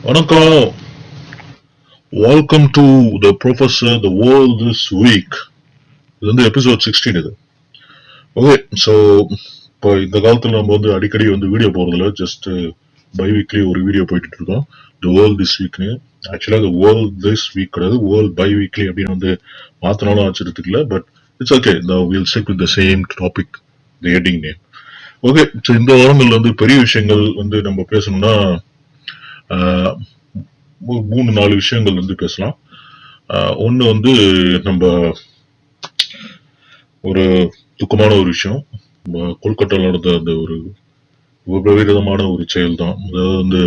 வணக்கம். Welcome to the professor the world this week. இது வந்து எபிசோட் 16 இது. ஓகே, ஸோ இப்போ இந்த காலத்தில் நம்ம வந்து அடிக்கடி வந்து வீடியோ போகிறதில்ல, ஜஸ்ட் பை வீக்லி ஒரு வீடியோ போயிட்டு இருக்கோம். த வேர்ல்ட் திஸ் வீக்னு. ஆக்சுவலாக த வேர்ல்ட் திஸ் வீக் கிடையாது, வேர்ல்ட் பை வீக்லி அப்படின்னு வந்து மாற்றினாலும் ஆச்சரியத்துக்கு, but it's okay. Will stick with the same topic, the heading name. Okay, so இந்த வாரங்கள் வந்து பெரிய விஷயங்கள் வந்து நம்ம பேசணும்னா மூணு நாலு விஷயங்கள் வந்து பேசலாம். ஒன்று வந்து நம்ம ஒரு துக்கமான ஒரு விஷயம், கொல்கட்டாவில் நடந்த அந்த ஒரு விபரீதமான ஒரு செயல் தான். அதாவது வந்து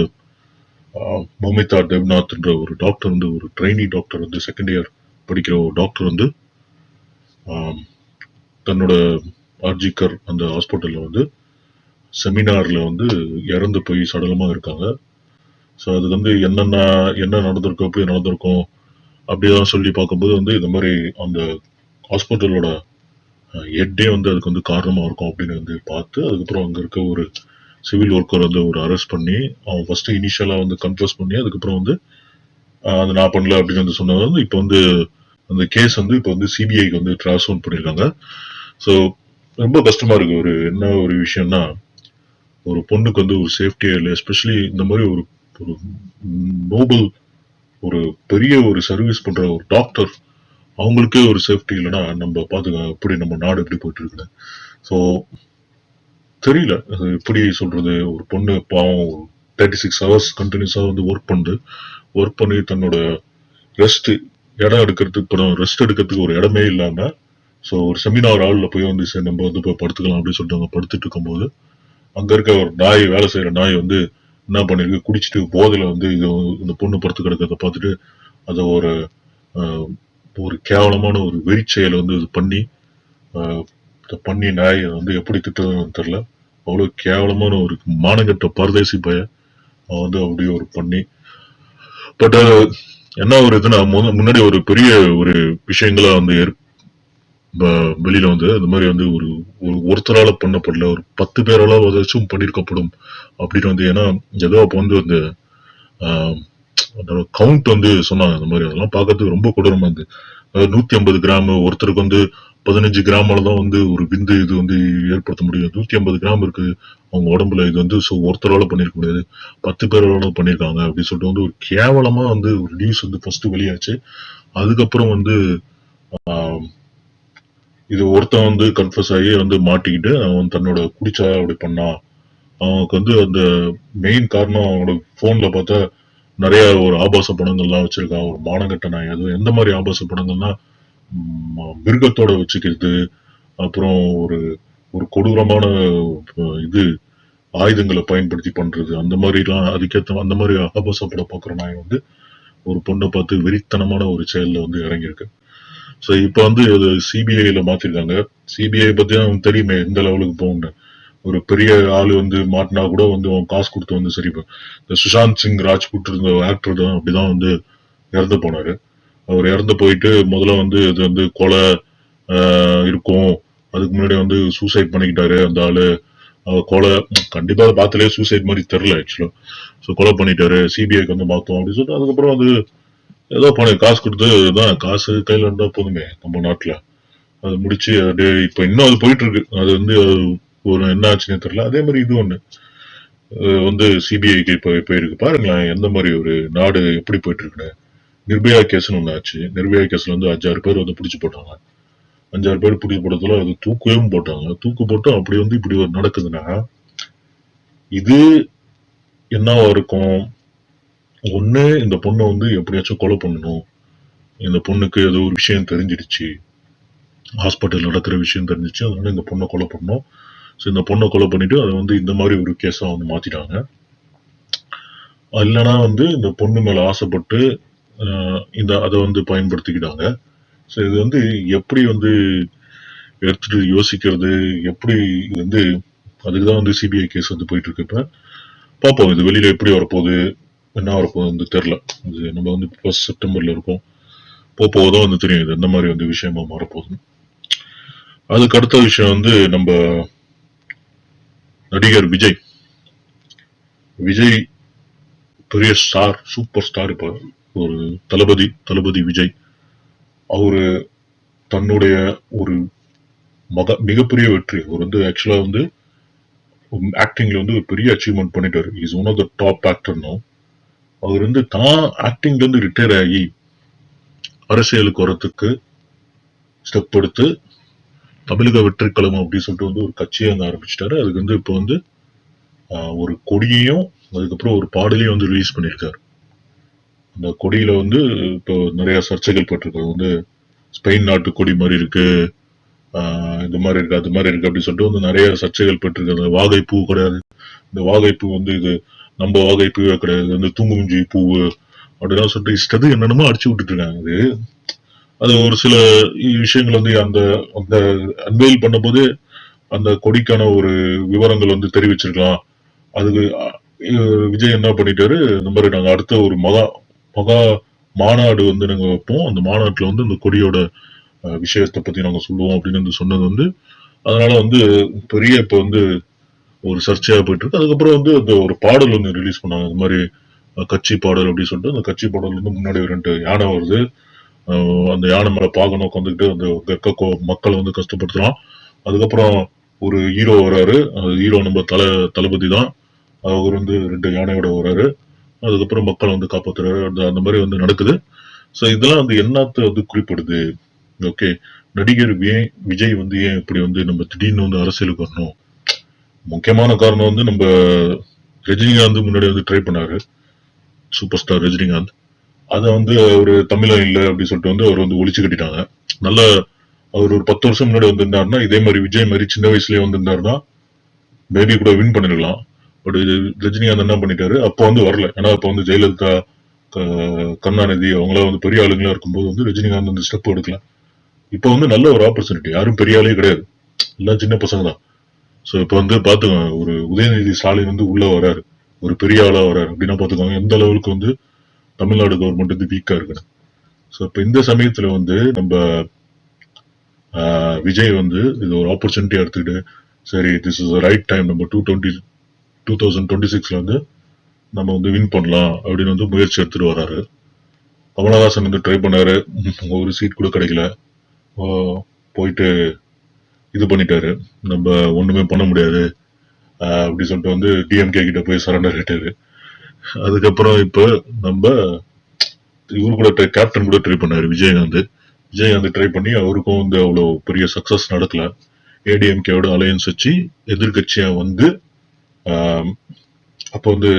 மமிதா தேவ்நாத்ன்ற ஒரு டாக்டர் வந்து, ஒரு ட்ரைனி டாக்டர் வந்து, செகண்ட் இயர் படிக்கிற ஒரு டாக்டர் வந்து தன்னோட ஆர்ஜிகர் அந்த ஹாஸ்பிட்டல்ல வந்து செமினார்ல வந்து இறந்து போய் சடலமா இருக்காங்க. ஸோ அது வந்து என்ன நடந்திருக்கும், எப்படி நடந்திருக்கும் அப்படிதான் சொல்லி பார்க்கும்போது வந்து இந்த மாதிரி அந்த ஹாஸ்பிட்டலோட ஹெட்டே வந்து அதுக்கு வந்து காரணமா இருக்கும் அப்படின்னு வந்து பார்த்து, அதுக்கப்புறம் அங்க இருக்க ஒரு சிவில் ஒர்க்கர் வந்து ஒரு அரெஸ்ட் பண்ணி, அவன் ஃபர்ஸ்ட் இனிஷியலா வந்து கன்ஃபர்ஸ் பண்ணி, அதுக்கப்புறம் வந்து அது நான் பண்ணல அப்படின்னு வந்து சொன்னது வந்து இப்போ வந்து அந்த கேஸ் வந்து இப்போ வந்து சிபிஐக்கு வந்து டிரான்ஸ்ஃபர் பண்ணியிருக்காங்க. ஸோ ரொம்ப கஷ்டமா இருக்கு. என்ன ஒரு விஷயம்னா, ஒரு பொண்ணுக்கு வந்து ஒரு சேஃப்டியே இல்லை. எஸ்பெஷலி இந்த மாதிரி ஒரு ஒரு நோபல், ஒரு பெரிய ஒரு சர்வீஸ் பண்ற ஒரு டாக்டர், அவங்களுக்கே ஒரு சேஃப்டி இல்லைன்னா நம்ம பாத்துக்க எப்படி நம்ம நாடு எப்படி போயிட்டு இருக்கு. ஸோ தெரியல அது எப்படி சொல்றது. ஒரு பொண்ணு பாவம் 36 ஹவர்ஸ் கண்டினியூஸா வந்து ஒர்க் பண்ணி தன்னோட ரெஸ்ட் இடம் எடுக்கிறதுக்கு, ரெஸ்ட் எடுக்கிறதுக்கு ஒரு இடமே இல்லாம, ஸோ ஒரு செமினார் ஹால்ல போய் வந்து சரி நம்ம வந்து போய் படுத்துக்கலாம் அப்படின்னு சொல்லிட்டு அவங்க படுத்துட்டு இருக்கும்போது, அங்க இருக்க ஒரு நாய், வேலை செய்யற நாய் வந்து என்ன பண்ணிருக்கு, குடிச்சிட்டு போதையில வந்து இந்த பொண்ணு படுத்து கிடக்கிறத பார்த்துட்டு அதை ஒரு கேவலமான ஒரு வெறிச்செயலை வந்து இது பண்ணி, பண்ணி நாய் வந்து எப்படி திட்டுறதுன்னு தெரியல. அவ்வளவு கேவலமான ஒரு மானங்கட்ட பரதேசி பய அவன் வந்து அப்படியே ஒரு பண்ணி. பட் என்ன ஒரு இதுனா, முன்னாடி ஒரு பெரிய ஒரு விஷயங்களா வந்து வெளியில வந்து இந்த மாதிரி வந்து ஒருத்தரால பண்ணப்படல, ஒரு 10 பேரால வச்சும் பண்ணிருக்கப்படும் அப்படின்னு வந்து. ஏன்னா ஏதோ அப்ப வந்து அந்த கவுண்ட் வந்து சொன்னாங்க. அந்த மாதிரி அதெல்லாம் பார்க்கறதுக்கு ரொம்ப கொடூரமா இருந்து. 150 கிராம் ஒருத்தருக்கு வந்து 15 கிராமாலதான் வந்து ஒரு விந்து இது வந்து ஏற்படுத்த முடியும். 150 கிராம் இருக்கு அவங்க உடம்புல. இது வந்து ஒருத்தரால பண்ணிருக்க முடியாது, 10 பேரால பண்ணிருக்காங்க அப்படின்னு சொல்லிட்டு வந்து ஒரு கேவலமா வந்து ஒரு நியூஸ் வந்து ஃபர்ஸ்ட் வெளியாச்சு. அதுக்கப்புறம் வந்து இது ஒருத்தன் வந்து கன்ஃபர்ஸ் ஆகி வந்து மாட்டிக்கிட்டு அவன் தன்னோட குடிச்சா அப்படி பண்ணா. அவனுக்கு வந்து அந்த மெயின் காரணம், அவனோட போன்ல பார்த்தா நிறைய ஒரு ஆபாச படங்கள்லாம் வச்சிருக்கான். ஒரு மானங்கட்ட நாய். அது எந்த மாதிரி ஆபாச படங்கள்னா, மிருகத்தோட வச்சுக்கிறது, அப்புறம் ஒரு ஒரு கொடூரமான இது ஆயுதங்களை பயன்படுத்தி பண்றது, அந்த மாதிரிலாம். அதுக்கேற்ற அந்த மாதிரி ஆபாச படம் பார்க்குற நாய் வந்து ஒரு பொண்ணை பார்த்து வெறித்தனமான ஒரு செயல்ல வந்து இறங்கியிருக்கு. ஸோ இப்போ வந்து அது சிபிஐல மாத்திருக்காங்க. சிபிஐ பத்தி அவனுக்கு தெரியுமே எந்த லெவலுக்கு போகும்னு. ஒரு பெரிய ஆளு வந்து மாட்டினா கூட வந்து அவன் காசு கொடுத்து வந்து சரி. இந்த சுஷாந்த் சிங் ராஜ்புட் இருந்த ஆக்டர் தான் அப்படிதான் வந்து இறந்து போனாரு. அவர் இறந்து போயிட்டு முதல்ல வந்து இது வந்து கொலை இருக்கும், அதுக்கு முன்னாடி வந்து சூசைட் பண்ணிக்கிட்டாரு அந்த ஆளு. கொலை கண்டிப்பா அதை பார்த்தாலே சூசைட் மாதிரி தெரியல ஆக்சுவலா. ஸோ கொலை பண்ணிட்டாரு, சிபிஐக்கு வந்து மாத்தோம் அப்படின்னு சொல்லிட்டு அதுக்கப்புறம் அது ஏதோ பண்ண காசு கொடுத்து தான், காசு கையில இருந்தா போதுமே நம்ம நாட்டுல. அது முடிச்சு அது இப்ப இன்னும் அது போயிட்டு இருக்கு. அது வந்து ஒரு என்ன ஆச்சுன்னு தெரியல. அதே மாதிரி இது ஒண்ணு வந்து சிபிஐக்கு இப்ப போயிருக்கு. பாருங்களேன் எந்த மாதிரி ஒரு நாடு எப்படி போயிட்டு இருக்குன்னு. நிர்பயா கேஸ்னு ஒண்ணு ஆச்சு. நிர்பயா கேஸ்ல வந்து 5-6 பேர் வந்து பிடிச்சு போட்டாங்க. 5-6 பேர் பிடிச்சு போட்டதுல அது தூக்கவே போட்டாங்க. தூக்கு போட்டு அப்படி வந்து இப்படி ஒரு நடக்குதுன்னா இது என்னவா இருக்கும். ஒண்ணு இந்த பொண்ணை வந்து எப்படியாச்சும் கொலை பண்ணணும். இந்த பொண்ணுக்கு ஏதோ ஒரு விஷயம் தெரிஞ்சிடுச்சு, ஹாஸ்பிட்டல் நடக்கிற விஷயம் தெரிஞ்சிச்சு, அதனால இந்த பொண்ணை கொலை பண்ணணும். ஸோ இந்த பொண்ணை கொலை பண்ணிட்டு அதை வந்து இந்த மாதிரி ஒரு கேஸா வந்து மாத்திட்டாங்க. இல்லைன்னா வந்து இந்த பொண்ணு மேல ஆசைப்பட்டு இந்த அதை வந்து பயன்படுத்திக்கிட்டாங்க. ஸோ இது வந்து எப்படி வந்து எடுத்துட்டு யோசிக்கிறது, எப்படி இது வந்து, அதுக்குதான் வந்து சிபிஐ கேஸ் வந்து போயிட்டு இருக்கு. இப்ப பார்ப்போம் இது வெளியில எப்படி வரப்போகுது, என்ன வரப்போகுது வந்து தெரியல. இது நம்ம வந்து 1 செப்டம்பர்ல இருக்கோம். போதான் வந்து தெரியும் இது எந்த மாதிரி வந்து விஷயமா மாறப்போகுது. அதுக்கு அடுத்த விஷயம் வந்து நம்ம நடிகர் விஜய். விஜய் பெரிய ஸ்டார், சூப்பர் ஸ்டார். இப்ப ஒரு தளபதி விஜய் அவரு தன்னுடைய ஒரு மிகப்பெரிய வெற்றி. அவர் வந்து ஆக்சுவலா வந்து ஆக்டிங்ல வந்து ஒரு பெரிய அச்சீவ்மெண்ட் பண்ணிட்டாரு. Is one of the top actor no. அவர் வந்து தான் ஆக்டிங்ல இருந்து ரிட்டையர் ஆகி அரசியலுக்கு வரத்துக்கு ஸ்டெப் எடுத்து தமிழக வெற்றி கழகம் அப்படின்னு சொல்லிட்டு வந்து ஒரு கட்சியை அங்க ஆரம்பிச்சிட்டாரு. அதுக்கு வந்து இப்போ வந்து ஒரு கொடியையும் அதுக்கப்புறம் ஒரு பாடலையும் வந்து ரிலீஸ் பண்ணியிருக்காரு. அந்த கொடியில வந்து இப்போ நிறைய சர்ச்சைகள் பட்டிருக்கு. வந்து ஸ்பெயின் நாட்டு கொடி மாதிரி இருக்கு, இது மாதிரி இருக்கு, அது மாதிரி இருக்கு அப்படின்னு சொல்லிட்டு வந்து நிறைய சர்ச்சைகள் பட்டிருக்கு. அந்த வாகை பூ கிடையாது, இந்த வாகை பூ வந்து இது நம்ம வாகை பூவே கிடையாது, வந்து தூங்குஞ்சி பூவு அப்படிலாம் சொல்லிட்டு இஷ்டது என்னென்னமோ அடிச்சு விட்டுட்டு இருக்காங்க. அது ஒரு சில விஷயங்கள் வந்து அந்த அந்த அன்வெயில் பண்ணும்போது அந்த கொடிக்கான ஒரு விவரங்கள் வந்து தெரிவிச்சிருக்கலாம். அதுக்கு விஜய் என்ன பண்ணிட்டாரு, இந்த மாதிரி நாங்க அடுத்த ஒரு மகா மகா மாநாடு வந்து நாங்க வைப்போம், அந்த மாநாட்டுல வந்து இந்த கொடியோட விஷயத்தை பத்தி நாங்க சொல்லுவோம் அப்படின்னு வந்து சொன்னது வந்து அதனால வந்து பெரிய இப்ப வந்து ஒரு சர்ச்சையா போயிட்டு இருக்கு. அதுக்கப்புறம் வந்து அந்த ஒரு பாடல் வந்து ரிலீஸ் பண்ணாங்க, இந்த மாதிரி கட்சி பாடல் அப்படின்னு சொல்லிட்டு. அந்த கட்சி பாடல் வந்து முன்னாடி 2 யானை வருது, அந்த யானை மேல பாகனம் உட்காந்துக்கிட்டு அந்த மக்களை வந்து கஷ்டப்படுத்துறான். அதுக்கப்புறம் ஒரு ஹீரோ வராரு, ஹீரோ நம்ம தளபதி தான், அவர் வந்து 2 யானையோட வராரு. அதுக்கப்புறம் மக்களை வந்து காப்பாத்துறாரு. அந்த மாதிரி வந்து நடக்குது. சோ இதெல்லாம் வந்து என்னத்த வந்து குறிப்பிடுது? ஓகே, நடிகர் விஜய் வந்து ஏன் இப்படி வந்து நம்ம திடீர்னு வந்து அரசியலுக்கு வரணும்? முக்கியமான காரணம் வந்து நம்ம ரஜினிகாந்த் முன்னாடி வந்து ட்ரை பண்ணாரு, சூப்பர் ஸ்டார் ரஜினிகாந்த். அத வந்து அவரு தமிழன் இல்ல அப்படின்னு சொல்லிட்டு வந்து அவர் வந்து ஒழிச்சு கட்டிட்டாங்க. நல்ல அவர் ஒரு 10 வருஷம் முன்னாடி வந்திருந்தாருன்னா, இதே மாதிரி விஜய் மாதிரி சின்ன வயசுலயே வந்திருந்தாருன்னா மேபி கூட வின் பண்ணிருக்கலாம். பட் ரஜினிகாந்த் என்ன பண்ணிட்டாரு, அப்ப வந்து வரல. ஏன்னா அப்ப வந்து ஜெயலலிதா, கருணாநிதி அவங்களாம் வந்து பெரிய ஆளுங்களா இருக்கும்போது வந்து ரஜினிகாந்த் வந்து ஸ்டெப் எடுக்கல. இப்ப வந்து நல்ல ஒரு ஆப்பர்ச்சுனிட்டி, யாரும் பெரிய ஆளே கிடையாது, எல்லாம் சின்ன பசங்க தான். சோ இப்ப வந்து பாத்துக்கோங்க, ஒரு உதயநிதி ஸ்டாலின் வந்து உள்ள வராரு, ஒரு பெரிய ஆளா வராரு அப்படின்னா பாத்துக்கோங்க எந்த அளவுக்கு வந்து தமிழ்நாடு கவர்மெண்ட் வந்து வீக்கா இருக்கு. சோ இப்ப இந்த சமயத்துல வந்து நம்ம விஜய் வந்து இது ஒரு ஆப்பர்ச்சுனிட்டி எடுத்துக்கிட்டு, சரி திஸ் இஸ் ரைட் டைம், நம்ம 2026ல வந்து நம்ம வந்து வின் பண்ணலாம் அப்படின்னு வந்து முயற்சி எடுத்துட்டு வராரு. கமலஹாசன் வந்து ட்ரை பண்ணாரு, ஒரு சீட் கூட கிடைக்கல, போயிட்டு இது பண்ணிட்டாரு, நம்ம ஒண்ணுமே பண்ண முடியாது அப்படி சொல்லிட்டு வந்து டிஎம்கே கிட்ட போய் சரண்டர் ஆயிட்டாரு. அதுக்கப்புறம் இப்ப நம்ம இவரு கூட கேப்டன் கூட ட்ரை பண்ணாரு விஜயகாந்த் ட்ரை பண்ணி அவருக்கும் வந்து அவ்வளவு பெரிய சக்சஸ் நடக்கல. ஏடிஎம்கேவோட அலையன்ஸ் வச்சு எதிர்கட்சியா வந்து அப்ப வந்து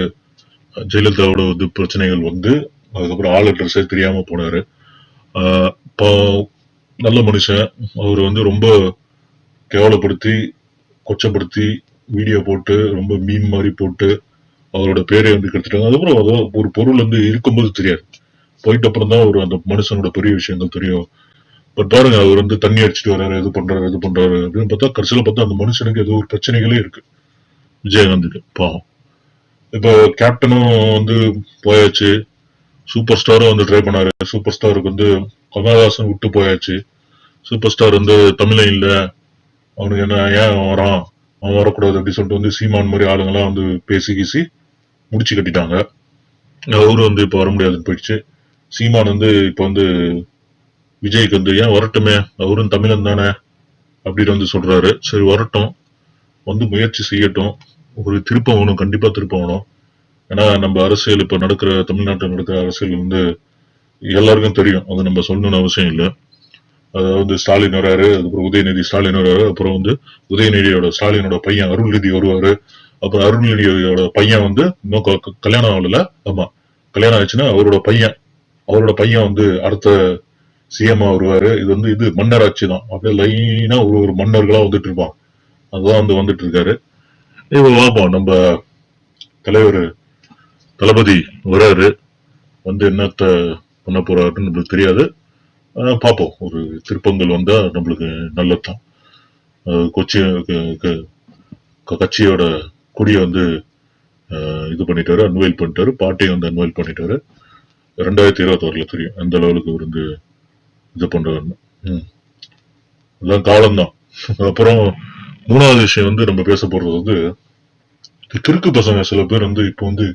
ஜெயலலிதாவோட வந்து பிரச்சனைகள் வந்து அதுக்கப்புறம் ஆள் அட்ரஸே தெரியாம போனாரு. நல்ல மனுஷன், அவர் வந்து ரொம்ப கேவலப்படுத்தி கொச்சப்படுத்தி வீடியோ போட்டு ரொம்ப மீன் மாதிரி போட்டு அவரோட பேரை வந்து கெடுத்துட்டாங்க. அதுக்கப்புறம் ஒரு பொருள் வந்து இருக்கும்போது தெரியாது, போயிட்ட அப்புறம் தான் ஒரு அந்த மனுஷனோட பெரிய விஷயங்கள் தெரியும். பட் பாருங்க, அவர் வந்து தண்ணி அடிச்சுட்டு வர்றாரு, இது பண்றாரு அப்படின்னு பார்த்தா கடைசியில பார்த்தா அந்த மனுஷனுக்கு ஏதோ ஒரு பிரச்சனைகளே இருக்கு விஜயகாந்துக்கு, பாவம். இப்போ கேப்டனும் வந்து போயாச்சு, சூப்பர் ஸ்டாரும் வந்து ட்ரை பண்ணாரு, சூப்பர் ஸ்டாருக்கு வந்து கமலஹாசன் விட்டு போயாச்சு. சூப்பர் ஸ்டார் வந்து தமிழன் இல்ல, அவனுக்கு என்ன ஏன் வரான், அவன் வரக்கூடாது அப்படின்னு சொல்லிட்டு வந்து சீமான் மாதிரி ஆளுங்கெல்லாம் வந்து பேசி கீசி முடிச்சு கட்டிட்டாங்க. அவரு வந்து இப்ப வர முடியாதுன்னு போயிடுச்சு. சீமான் வந்து இப்ப வந்து விஜய்க்கு வந்து ஏன் வரட்டுமே, அவரும் தமிழன் தானே அப்படின்னு வந்து சொல்றாரு. சரி வரட்டும், வந்து முயற்சி செய்யட்டும், ஒரு திருப்பம் வேணும், கண்டிப்பா திருப்பம் வேணும். ஏன்னா நம்ம அரசியல் இப்ப நடக்கிற தமிழ்நாட்டில் நடக்கிற அரசியல் வந்து எல்லாருக்கும் தெரியும், அது நம்ம சொல்லணும்னு அவசியம் இல்லை. அதாவது ஸ்டாலின் வராரு, அதுக்கப்புறம் உதயநிதி ஸ்டாலின் வராரு, அப்புறம் வந்து உதயநிதியோட ஸ்டாலினோட பையன் அருள்நிதி வருவாரு, அப்புறம் அருள்நிதியோட பையன் வந்து இன்னும் கல்யாணம் ஆகல, ஆமா கல்யாணம் ஆச்சுன்னா அவரோட பையன் வந்து அடுத்த சிஎம் வருவாரு. இது வந்து இது மன்னர் ஆட்சி தான், அப்படியே லைனா ஒரு மன்னர்களா வந்துட்டு இருப்பான். அதுதான் வந்து வந்துட்டு இருக்காரு. இப்ப பார்ப்போம், நம்ம தலைவர் தளபதி வராரு, வந்து என்னத்த பண்ண போறாருன்னு நம்மளுக்கு தெரியாது. பார்ப்போம், ஒரு திருப்பங்கள் வந்தா நம்மளுக்கு நல்லதுதான். கொச்சி கட்சியோட கொடியை வந்து இது பண்ணிட்டாரு, அன்வைல் பண்ணிட்டாரு, பாட்டையும் வந்து அன்வைல் பண்ணிட்டாரு. 2026ல தெரியும் எந்த லெவலுக்கு வந்து இது பண்றாருன்னு. அதுதான் காலம்தான். அப்புறம் 3வது விஷயம் வந்து நம்ம பேச போறது வந்து கிறுக்கு பசங்க சில பேர் வந்து இப்போ வந்து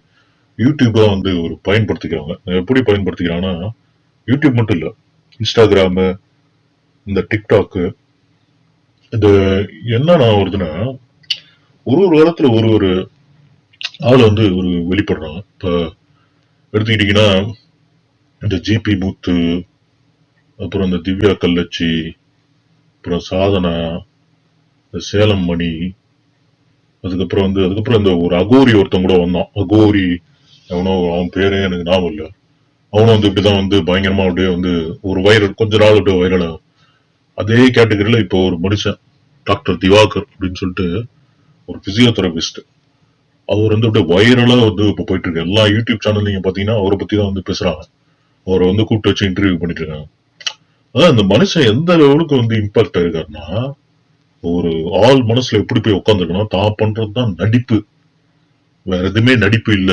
யூடியூபா வந்து ஒரு பயன்படுத்திக்கிறாங்க. எப்படி பயன்படுத்திக்கிறாங்கன்னா, யூடியூப் மட்டும் இல்ல. இன்ஸ்டாகிராமு, இந்த டிக்டாக்கு, இது என்னன்னா வருதுன்னா, ஒரு ஒரு காலத்துல ஒரு ஒரு ஆள் வந்து ஒரு வெளிப்படுறாங்க. இப்ப எடுத்துக்கிட்டீங்கன்னா, இந்த ஜிபி முத்து, அப்புறம் இந்த திவ்யா கல்லச்சி, அப்புறம் சாதனா, இந்த சேலம் மணி, அதுக்கப்புறம் இந்த ஒரு அகோரி ஒருத்தன் கூட வந்தான். அகோரி அவனோ அவன் பேரே எனக்கு ஞாபகம் இல்ல. அவனும் வந்து இப்படிதான் வந்து பயங்கரமா அப்படியே வந்து ஒரு வைரல் கொஞ்ச நாள் அப்படியே வைரல் ஆகும். அதே கேட்டகரியில இப்போ ஒரு மனுஷன் டாக்டர் திவாகர் அப்படின்னு சொல்லிட்டு ஒரு பிசியோதெரபிஸ்ட். அவர் வந்து அப்படியே வைரலா வந்து இப்ப போயிட்டு இருக்கு. எல்லா யூடியூப் சேனல் நீங்க பாத்தீங்கன்னா அவரை பத்தி தான் வந்து பேசுறாங்க. அவரை வந்து கூப்பிட்டு வச்சு இன்டர்வியூ பண்ணிட்டு இருக்காங்க. அதான் அந்த மனுஷன் எந்த லெவலுக்கு வந்து இம்பாக்ட் ஆயிருக்காருன்னா, ஒரு ஆள் மனசுல எப்படி போய் உட்காந்துருக்கணும், தான் பண்றதுதான் நடிப்பு, வேற எதுவுமே நடிப்பு இல்ல.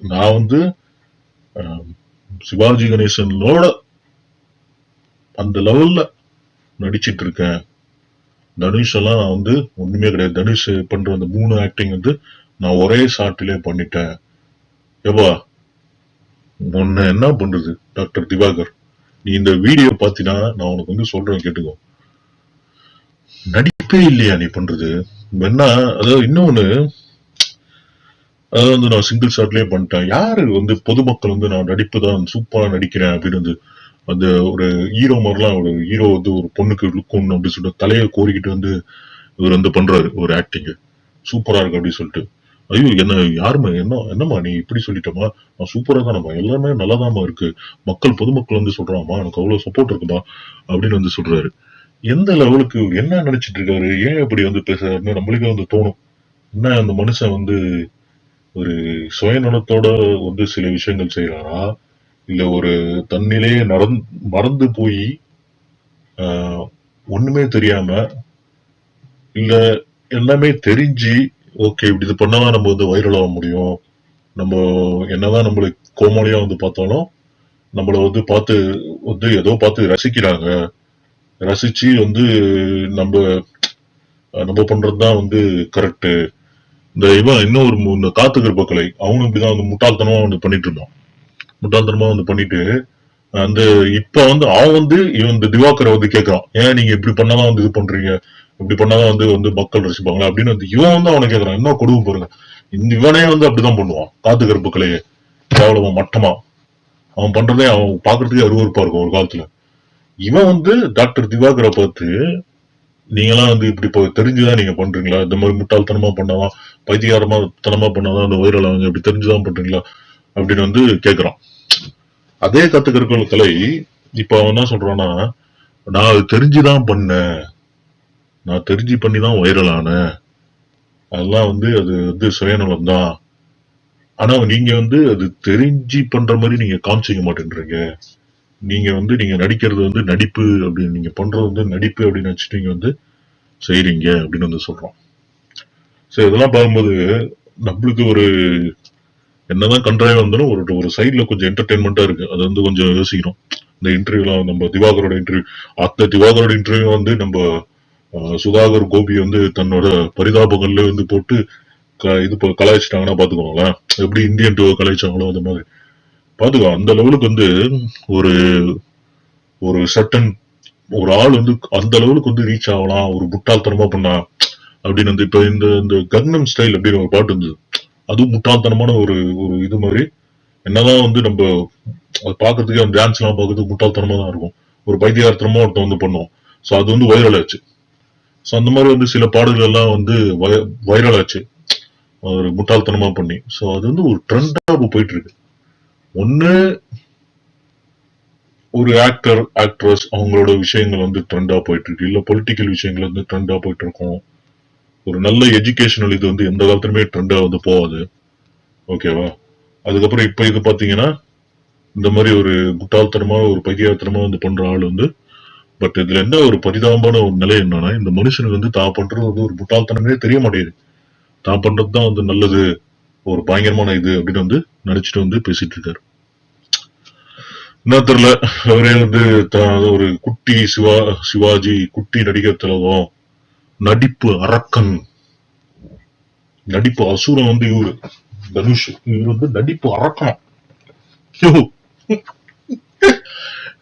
நான் வந்து அஹ், சிவாஜி கணேசனோட அந்த லெவல்ல நடிச்சிட்டு இருக்கேன். தனுஷ் எல்லாம் வந்து ஒண்ணுமே கிடையாது. தனுஷ் பண்ற அந்த 3 ஆக்டிங் வந்து நான் ஒரே ஷாட்லயே பண்ணிட்டேன். ஏப்பா உன்னை என்ன பண்றது டாக்டர் திவாகர், நீ இந்த வீடியோ பாத்தீங்கன்னா நான் உனக்கு வந்து சொல்றேன் கேட்டுக்கோ. நடிப்பே இல்லையா நீ பண்றது? என்ன அதாவது இன்னொன்னு, அதாவது வந்து நான் சிங்கிள் ஷாட்லயே பண்ணிட்டேன். யாரு வந்து பொதுமக்கள் வந்து நான் நடிப்பு தான் சூப்பரா நடிக்கிறேன் அப்படின்னு வந்து அந்த ஒரு ஹீரோ மாதிரிலாம் ஒரு ஹீரோ வந்து ஒரு பொண்ணுக்கு லுக் ஒண்ணு அப்படின்னு சொல்லிட்டு தலையை கோரிக்கிட்டு வந்து இவர் வந்து பண்றாரு ஒரு ஆக்டிங் சூப்பரா இருக்கு அப்படின்னு சொல்லிட்டு. ஐயோ என்ன யாருமே என்னம்மா நீ இப்படி சொல்லிட்டோமா, நான் சூப்பரா தானம்மா எல்லாமே நல்லாதாம்மா இருக்கு, மக்கள் பொதுமக்கள் வந்து சொல்றாமா எனக்கு அவ்வளவு சப்போர்ட் இருக்குமா அப்படின்னு வந்து சொல்றாரு. எந்த லெவலுக்கு என்ன நினைச்சிட்டு இருக்காரு, ஏன் இப்படி வந்து பேசுறாருன்னு நம்மளுக்கே வந்து தோணும். என்ன அந்த மனுஷன் வந்து ஒரு சுயநலத்தோட வந்து சில விஷயங்கள் செய்யறாரா, இல்ல ஒரு தன்னிலேயே மறந்து போய் ஒண்ணுமே தெரியாம, இல்ல எல்லாமே தெரிஞ்சு ஓகே இப்படி இது பண்ணாதான் நம்ம வந்து வைரல் ஆக முடியும், நம்ம என்னதான் நம்மளை கோமாளியா வந்து பார்த்தாலும் நம்மள வந்து பார்த்து வந்து ஏதோ பார்த்து ரசிக்கிறாங்க, ரசிச்சு வந்து நம்ம நம்ம பண்றதுதான் வந்து கரெக்ட். இந்த இவன் இன்னொரு இந்த காத்து கருப்பக்கலை அவனும் இப்படிதான் வந்து முட்டாள்தனமா வந்து பண்ணிட்டு இருந்தான். முட்டாள்தனமா வந்து பண்ணிட்டு அந்த இப்ப வந்து அவன் வந்து இவன் இந்த திவாகரை வந்து கேட்கறான், ஏன் நீங்க இப்படி பண்ணாதான் வந்து இது பண்றீங்க, இப்படி பண்ணாதான் வந்து வந்து மக்கள் ரசிப்பாங்களா அப்படின்னு வந்து இவன் வந்து அவனை கேட்கறான். என்ன கொடுமை பாருங்க. இந்த இவனே வந்து அப்படிதான் பண்ணுவான் காத்து கருப்புக்களையே, கேவலமா மட்டமா அவன் பண்றதே அவன் பாக்குறதுக்கே அருவருப்பா இருக்கும் ஒரு காலத்துல. இவன் வந்து டாக்டர் திவாகரை பார்த்து நீங்களாம் வந்து இப்படி தெரிஞ்சுதான் நீங்க பண்றீங்களா, இந்த மாதிரி முட்டாள்தனமா பண்ணாதான் பைத்தியகாரமா தனமா பண்ணாதான் அந்த வைரல் ஆகுங்க, இப்படி தெரிஞ்சுதான் பண்றீங்களா அப்படின்னு வந்து கேக்குறான். அதே கத்துக்கற்கள் கலை இப்ப அவன் என்ன சொல்றான்னா, நான் அது தெரிஞ்சுதான் பண்ணேன், நான் தெரிஞ்சு பண்ணிதான் வைரல் ஆனேன், அதெல்லாம் வந்து அது வந்து சுயநலம் தான், ஆனா நீங்க வந்து அது தெரிஞ்சு பண்ற மாதிரி நீங்க காமிச்சிக்க மாட்டேன்றீங்க, நீங்க வந்து நீங்க நடிக்கிறது வந்து நடிப்பு அப்படின்னு நீங்க பண்றது வந்து நடிப்பு அப்படின்னு நினைச்சிட்டு நீங்க வந்து செய்றீங்க அப்படின்னு வந்து சொல்றோம். சரி இதெல்லாம் பார்க்கும்போது நம்மளுக்கு ஒரு என்னதான் கண்ட்ராய் வந்தாலும் ஒரு ஒரு சைட்ல கொஞ்சம் என்டர்டைன்மெண்டா இருக்கு. அது வந்து கொஞ்சம் யோசிக்கணும். இந்த இன்டர்வியூலாம் நம்ம திவாகரோட இன்டர்வியூ, அந்த திவாகரோட இன்டர்வியூ வந்து நம்ம சுதாகர் கோபி வந்து தன்னோட பரிதாபங்கள்ல வந்து போட்டு இது கலாய்ச்சிட்டாங்கன்னா பாத்துக்கோங்களேன், எப்படி இந்தியன் டூ கலாய்ச்சாங்களோ அந்த மாதிரி பாத்துக்கோ. அந்த லெவலுக்கு வந்து ஒரு ஒரு சட்டன் ஒரு ஆள் வந்து அந்த லெவலுக்கு வந்து ரீச் ஆகலாம் ஒரு முட்டாள்தனமா பண்ணா அப்படின்னு வந்து இப்ப இந்த இந்த கங்னம் ஸ்டைல் அப்படின்னு ஒரு பாட்டு இருந்தது. அதுவும் முட்டாள்தனமான ஒரு ஒரு இது மாதிரி. என்னதான் வந்து நம்ம அது பாக்குறதுக்கே அந்த டான்ஸ் எல்லாம் பாக்குறதுக்கு முட்டாள்தனமா தான் இருக்கும். ஒரு பைத்தியார்த்தனமா ஒருத்தன் வந்து பண்ணுவோம். சோ அது வந்து வைரல் ஆச்சு. சோ அந்த மாதிரி வந்து சில பாடல்கள் எல்லாம் வந்து வைரல் ஆச்சு. ஒரு முட்டாள்தனமா பண்ணி. சோ அது வந்து ஒரு ட்ரெண்டா போயிட்டு இருக்கு. ஒண்ணு ஒரு ஆக்டர் ஆக்ட்ரஸ் அவங்களோட விஷயங்கள் வந்து ட்ரெண்டா போயிட்டு இருக்கு, இல்ல பொலிட்டிக்கல் விஷயங்கள் வந்து ட்ரெண்டா போயிட்டு இருக்கும். ஒரு நல்ல எஜுகேஷனல் இது வந்து எந்த காலத்துலயுமே ட்ரெண்டா வந்து போகாது. ஓகேவா? அதுக்கப்புறம் இப்ப இது பாத்தீங்கன்னா இந்த மாதிரி ஒரு முட்டாள்தனமா ஒரு பைத்தியத்தனமா வந்து பண்ற ஆள் வந்து, பட் இதுல என்ன ஒரு பரிதாபமான ஒரு நிலை என்னன்னா, இந்த மனுஷனுக்கு வந்து தான் பண்றது வந்து ஒரு முட்டாள்தனமே தெரிய மாட்டேங்குது. தான் பண்றதுதான் வந்து நல்லது, ஒரு பயங்கரமான இது அப்படின்னு வந்து நினைச்சிட்டு வந்து பேசிட்டு இருக்காரு. என்ன தெரியல, அவரே வந்து ஒரு குட்டி சிவாஜி குட்டி நடிகர் திலகம், நடிப்பு அரக்கன், நடிப்பு அசுரம் வந்து இவரு. தனுஷ் இவர் வந்து நடிப்பு அரக்கணும்.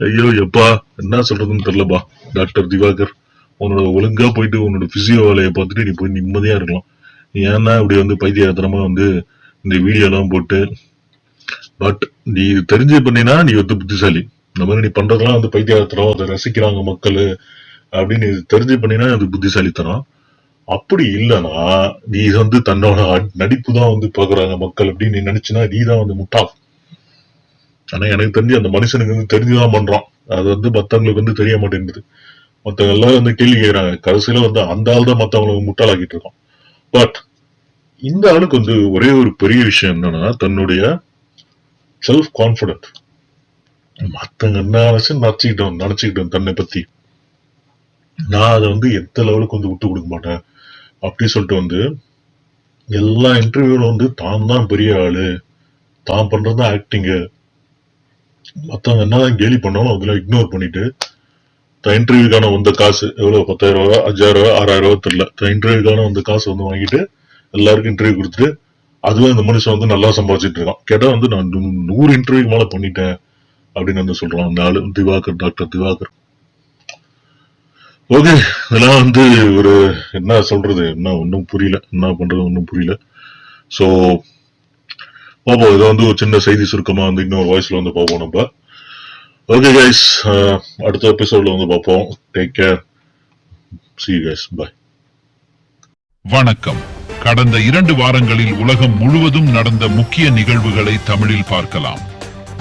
ஐயோ எப்பா என்ன சொல்றதுன்னு தெரியலப்பா. டாக்டர் திவாகர், உன்னோட ஒழுங்கா போயிட்டு உன்னோட பிசியோ வேலையை பார்த்துட்டு நீ போய் நிம்மதியா இருக்கலாம். ஏன்னா இப்படி வந்து பைத்தியத்தனமா வந்து இந்த வீடியோ எல்லாம் போட்டு, பட் நீ தெரிஞ்சு பண்ணினா நீ வந்து புத்திசாலி. இந்த மாதிரி நீ பண்றதெல்லாம் வந்து பைத்தியத்தனம், அதை ரசிக்கிறாங்க மக்கள் அப்படின்னு தெரிஞ்சு பண்ணினா அது புத்திசாலித்தனம். அப்படி இல்லைன்னா நீ வந்து தன்னோட நடிப்பு தான் வந்து பாக்குறாங்க மக்கள் அப்படின்னு நீ நினைச்சுன்னா நீ தான் வந்து முட்டாள். ஆனா எனக்கு தெரிஞ்சு அந்த மனுஷனுக்கு வந்து தெரிஞ்சுதான் பண்றான். அது வந்து மத்தவங்களுக்கு வந்து தெரிய மாட்டேங்குது. மத்தவங்க எல்லாரும் வந்து கேள்வி கேட்கறாங்க. கடைசியில வந்து அந்த ஆள் தான் மத்தவங்களை முட்டாளாக்கிட்டு இருக்கான். பட் இந்த ஆளுக்கு வந்து ஒரே ஒரு பெரிய விஷயம் என்னன்னா, தன்னுடைய செல்ஃப் கான்பிடன்ட். மத்தவங்க என்ன நினைச்சுக்கிட்டோம் தன்னை பத்தி. நான் அதை வந்து எந்த லெவலுக்கு வந்து விட்டு கொடுக்க மாட்டேன் அப்படி சொல்லிட்டு வந்து எல்லா இன்டர்வியூல வந்து தான் தான் பெரிய ஆளு, தான் பண்றதுதான் ஆக்டிங்கு, மத்தவங்க என்னதான் கேலி பண்ணாலும் அதெல்லாம் இக்னோர் பண்ணிட்டு இன்டர்வியூக்கான வந்த காசு எவ்வளவு 10,000 ரூபாய் 5,000 ரூபாய் 6,000 ரூபாய் தெரியல, இன்டர்வியூக்கான வந்த காசு வந்து வாங்கிட்டு எல்லாருக்கும் இன்டர்வியூ கொடுத்துட்டு அதுவே அந்த மனுஷன் வந்து நல்லா சம்பாதிச்சிட்டு இருக்கான். கேட்டா வந்து நான் 100 இன்டர்வியூ மேல பண்ணிட்டேன் அப்படின்னு வந்து சொல்றான் அந்த ஆளு திவாகர், டாக்டர் திவாகர். ஓகே, இதெல்லாம் வந்து ஒரு என்ன சொல்றது, என்ன ஒன்னும் புரியல, என்ன பண்றது ஒன்னும் புரியல. சோ பாப்போம், இதை வந்து ஒரு சின்ன செய்தி சுருக்கமா வந்து இன்னொரு வாய்ஸ்ல வந்து பார்ப்போம் நம்ம. ஓகே கைஸ், அடுத்த எபிசோட்ல வந்து பார்ப்போம். Take care, see you guys, bye. வணக்கம். கடந்த 2 வாரங்களில் உலகம் முழுவதும் நடந்த முக்கிய நிகழ்வுகளை தமிழில் பார்க்கலாம்.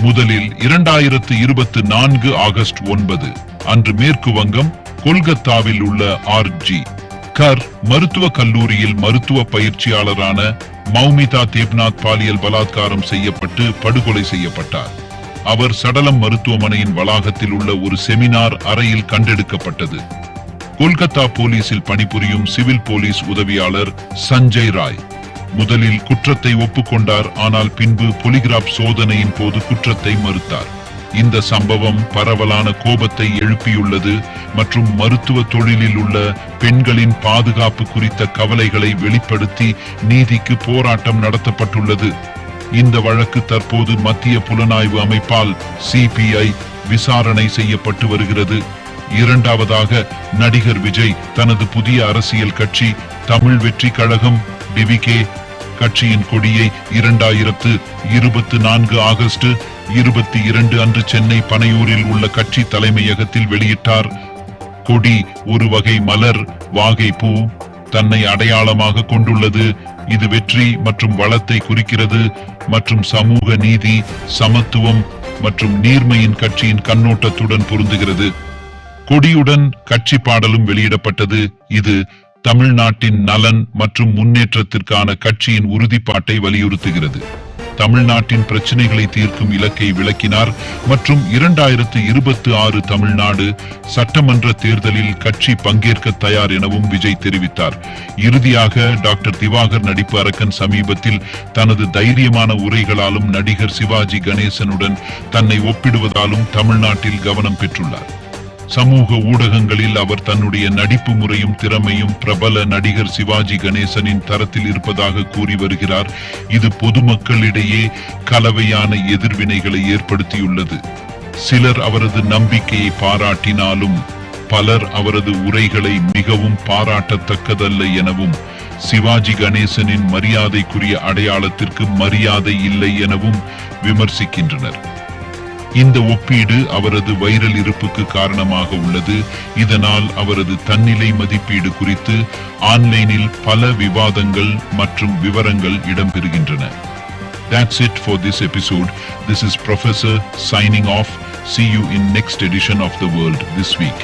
முதலில் 2024 ஆகஸ்ட் 9 அன்று மேற்கு வங்கம் கொல்கத்தாவில் உள்ள ஆர்ஜி கர் மருத்துவ கல்லூரியில் மருத்துவ பயிற்சியாளரான மௌமிதா தேவ்நாத் பாலியல் பலாத்காரம் செய்யப்பட்டு படுகொலை செய்யப்பட்டார். அவர் சடலம் மருத்துவமனையின் வளாகத்தில் உள்ள ஒரு செமினார் அறையில் கண்டெடுக்கப்பட்டது. கொல்கத்தா போலீசில் பணிபுரியும் சிவில் போலீஸ் உதவியாளர் சஞ்சய் ராய் முதலில் குற்றத்தை ஒப்புக்கொண்டார். ஆனால் பின்பு பொலிகிராப் சோதனையின் போது குற்றத்தை மறுத்தார். இந்த சம்பவம் பரவலான கோபத்தை எழுப்பியுள்ளது மற்றும் மருத்துவ தொழிலில் உள்ள பெண்களின் பாதுகாப்பு குறித்த கவலைகளை வெளிப்படுத்தி நீதிக்கு போராட்டம் நடத்தப்பட்டுள்ளது. இந்த வழக்கு தற்போது மத்திய புலனாய்வு அமைப்பால் சிபிஐ விசாரணை செய்யப்பட்டு வருகிறது. இரண்டாவதாக, நடிகர் விஜய் தனது புதிய அரசியல் கட்சி தமிழ் வெற்றி கழகம் டிவிகே கட்சியின் கொடியை 2024 ஆகஸ்ட் 22 அன்று சென்னை பனையூரில் உள்ள கட்சி தலைமையகத்தில் வெளியிட்டார். கொடி ஒரு வகை மலர், வாகை பூ தன்னை அடையாளமாக கொண்டுள்ளது. இது வெற்றி மற்றும் வளத்தை குறிக்கிறது மற்றும் சமூக நீதி, சமத்துவம் மற்றும் நீர்மையின் கட்சியின் கண்ணோட்டத்துடன் பொருந்துகிறது. கொடியுடன் கட்சி பாடலும் வெளியிடப்பட்டது. இது தமிழ்நாட்டின் நலன் மற்றும் முன்னேற்றத்திற்கான கட்சியின் உறுதிப்பாட்டை வலியுறுத்துகிறது. தமிழ்நாட்டின் பிரச்சனைகளை தீர்க்கும் இலக்கை விளக்கினார் மற்றும் 2026 தமிழ்நாடு சட்டமன்ற தேர்தலில் கட்சி பங்கேற்க தயார் எனவும் விஜய் தெரிவித்தார். இறுதியாக டாக்டர் திவாகர் நடிப்பு அரக்கன் சமீபத்தில் தனது தைரியமான உரைகளாலும் நடிகர் சிவாஜி கணேசனுடன் தன்னை ஒப்பிடுவதாலும் தமிழ்நாட்டில் கவனம் பெற்றுள்ளார். சமூக ஊடகங்களில் அவர் தன்னுடைய நடிப்பு முறையும் திறமையும் பிரபல நடிகர் சிவாஜி கணேசனின் தரத்தில் இருப்பதாக கூறி வருகிறார். இது பொதுமக்களிடையே கலவையான எதிர்வினைகளை ஏற்படுத்தியுள்ளது. சிலர் அவரது நம்பிக்கையை பாராட்டினாலும் பலர் அவரது உரைகளை மிகவும் பாராட்டத்தக்கதல்ல எனவும், சிவாஜி கணேசனின் மரியாதைக்குரிய அடையாளத்திற்கு மரியாதை இல்லை எனவும் விமர்சிக்கின்றனர். இந்த ஒப்பீடு அவரது வைரல் இருப்புக்கு காரணமாக உள்ளது. இதனால் அவரது தன்னிலை மதிப்பீடு குறித்து ஆன்லைனில் பல விவாதங்கள் மற்றும் விவரங்கள் இடம்பெறுகின்றன. That's it for this episode. This is Professor signing off. See you in next edition of The World this week.